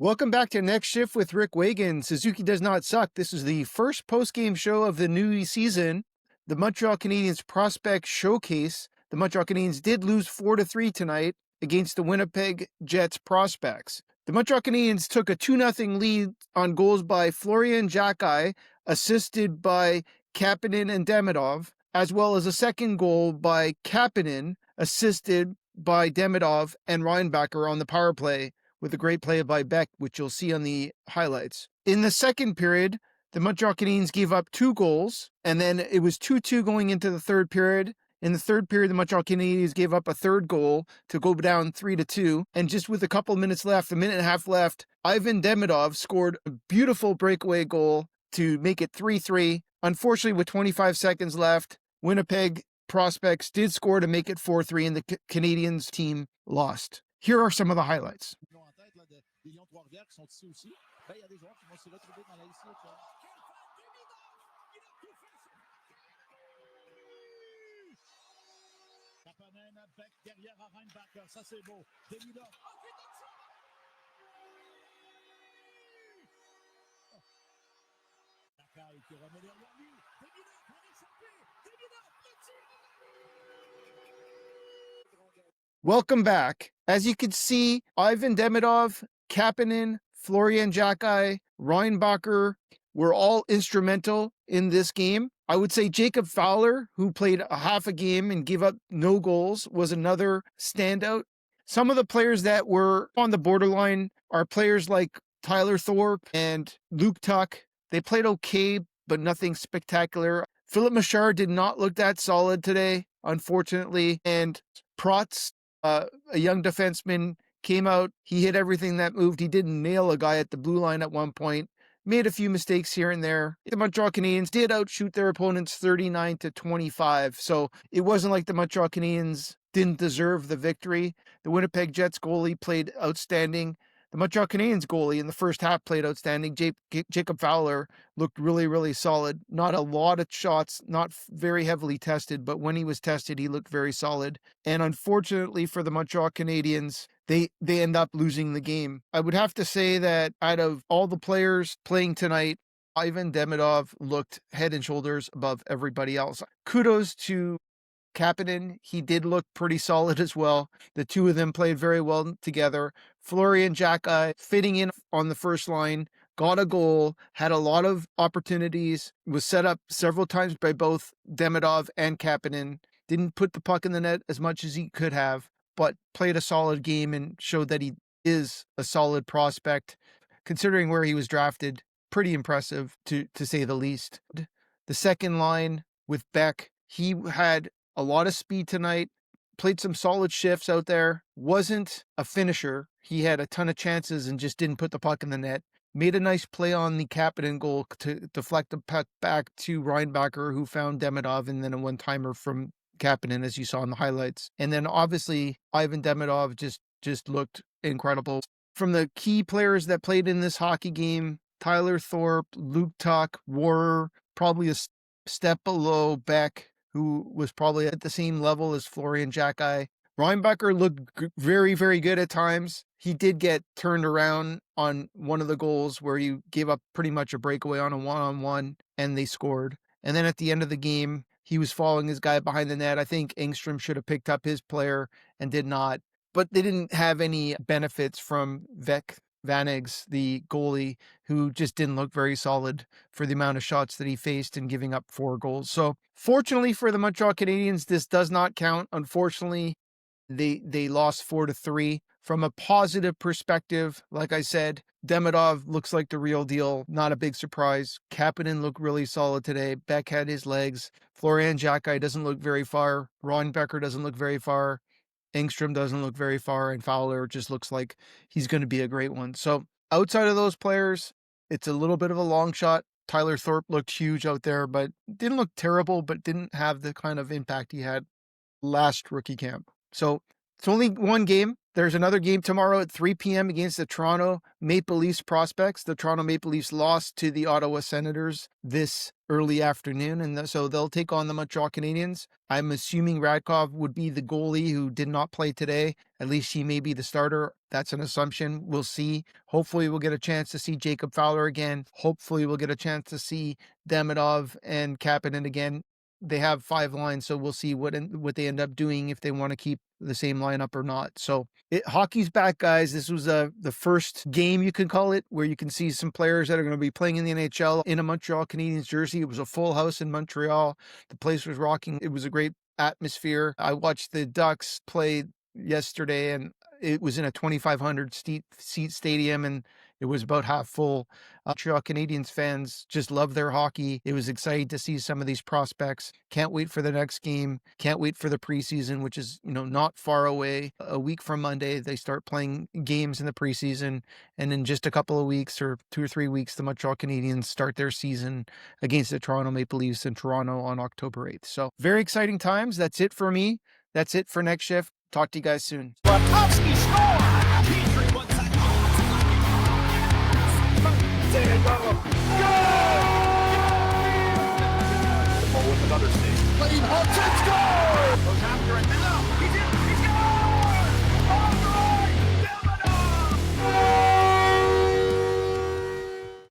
Welcome back to Next Shift with Rick Wagan. Suzuki does not suck. This is the first post-game show of the new season, the Montreal Canadiens Prospects Showcase. The Montreal Canadiens did lose 4-3 tonight against the Winnipeg Jets Prospects. The Montreal Canadiens took a 2-0 lead on goals by Florian Xhakaj, assisted by Kapanen and Demidov, as well as a second goal by Kapanen, assisted by Demidov and Reinbacher on the power play, with a great play by Beck, which you'll see on the highlights. In the second period, the Montreal Canadiens gave up 2 goals, and then it was 2-2 going into the third period. In the third period, the Montreal Canadiens gave up a third goal to go down 3-2, and just with a couple minutes left, a minute and a half left, Owen Beck scored a beautiful breakaway goal to make it 3-3. Unfortunately, with 25 seconds left, Winnipeg Prospects did score to make it 4-3, and the Canadiens team lost. Here are some of the highlights. Les Lions Trois-Rivières qui sont ici aussi, il y a des joueurs qui vont se retrouver dans la liste. Kapanen, Beck derrière à Reinbacher, ça c'est beau. Demidov. Xhakaj qui remet derrière lui. Demidov pour échapper. Demidov, Welcome back. As you can see, Owen Demidov, Kapanen, Florian Xhakaj, Reinbacher were all instrumental in this game. I would say Jacob Fowler, who played a half a game and gave up no goals, was another standout. Some of the players that were on the borderline are players like Tyler Thorpe and Luke Tuck. They played okay, but nothing spectacular. Philip Machar did not look that solid today, unfortunately. And Protz, a young defenseman, came out. He hit everything that moved. He didn't nail a guy at the blue line at one point. Made a few mistakes here and there. The Montreal Canadiens did outshoot their opponents 39-25. So it wasn't like the Montreal Canadiens didn't deserve the victory. The Winnipeg Jets goalie played outstanding. The Montreal Canadiens goalie in the first half played outstanding. Jacob Fowler looked really, really solid. Not a lot of shots, not very heavily tested, but when he was tested, he looked very solid. And unfortunately for the Montreal Canadiens, they end up losing the game. I would have to say that out of all the players playing tonight, Owen Demidov looked head and shoulders above everybody else. Kudos to Kapanen. He did look pretty solid as well. The two of them played very well together. Florian Xhakaj fitting in on the first line, got a goal, had a lot of opportunities, was set up several times by both Demidov and Kapanen. Didn't put the puck in the net as much as he could have, but played a solid game and showed that he is a solid prospect. Considering where he was drafted, pretty impressive to say the least. The second line with Beck, he had a lot of speed tonight, played some solid shifts out there, wasn't a finisher. He had a ton of chances and just didn't put the puck in the net. Made a nice play on the Kapanen goal to deflect the puck back to Reinbacher, who found Demidov, and then a one-timer from Kapanen, as you saw in the highlights. And then obviously Owen Demidov just looked incredible. From the key players that played in this hockey game, Tyler Thorpe, Luke Tuck, Warrer, probably a step below Beck, who was probably at the same level as Florian Xhakaj. Reinbacher looked very, very good at times. He did get turned around on one of the goals where he gave up pretty much a breakaway on a one-on-one, and they scored. And then at the end of the game, he was following his guy behind the net. I think Engstrom should have picked up his player and did not. But they didn't have any benefits from Vaneg's, the goalie, who just didn't look very solid for the amount of shots that he faced and giving up 4 goals. So fortunately for the Montreal Canadiens, this does not count. Unfortunately, they lost 4-3. From a positive perspective, like I said, Demidov looks like the real deal. Not a big surprise. Kapanen looked really solid today. Beck had his legs. Florian Xhakaj doesn't look very far. Reinbacher doesn't look very far. Engstrom doesn't look very far, and Fowler just looks like he's going to be a great one. So outside of those players, it's a little bit of a long shot. Tyler Thorpe looked huge out there, but didn't look terrible, but didn't have the kind of impact he had last rookie camp. So It's only one game. There's another game tomorrow at 3 p.m. against the Toronto Maple Leafs Prospects. The Toronto Maple Leafs lost to the Ottawa Senators this early afternoon, and so they'll take on the Montreal Canadiens. I'm assuming Radkov would be the goalie who did not play today. At least he may be the starter. That's an assumption. We'll see. Hopefully we'll get a chance to see Jacob Fowler again. Hopefully we'll get a chance to see Demidov and Kapanen again. They have 5 lines, so we'll see what they end up doing, if they want to keep the same lineup or not. So hockey's back, guys. This was the first game, you can call it, where you can see some players that are going to be playing in the NHL in a Montreal Canadiens jersey. It was a full house in Montreal. The place was rocking. It was a great atmosphere. I watched the Ducks play yesterday, and it was in a 2,500 seat stadium, and it was about half full. Montreal Canadiens fans just love their hockey. It was exciting to see some of these prospects. Can't wait for the next game. Can't wait for the preseason, which is, not far away. A week from Monday, they start playing games in the preseason. And in just a couple of weeks, or 2 or 3 weeks, the Montreal Canadiens start their season against the Toronto Maple Leafs in Toronto on October 8th. So very exciting times. That's it for me. That's it for Next Shift. Talk to you guys soon. Slafkovsky score! Go! With another save. Playing Hudson.